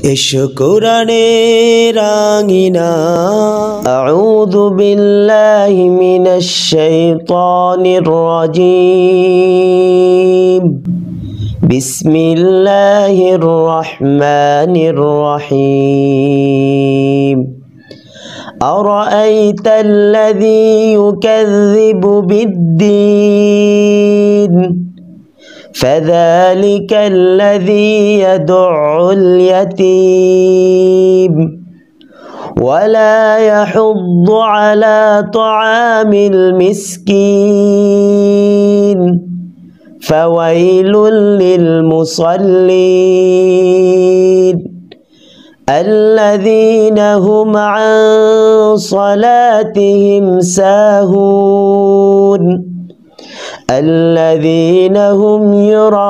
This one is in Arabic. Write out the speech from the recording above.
এসো কোরআনের আঙিনা আউযু বিল্লাহি মিনাশ শাইতানির রাজীম বিসমিল্লাহির রহমানির রহিম أرأيت الذي يكذب بالدين فذلك الذي يدع اليتيم ولا يحض على طعام المسكين فويل للمصلين الذين هم عن صلاتهم ساهون الذين هم يراءون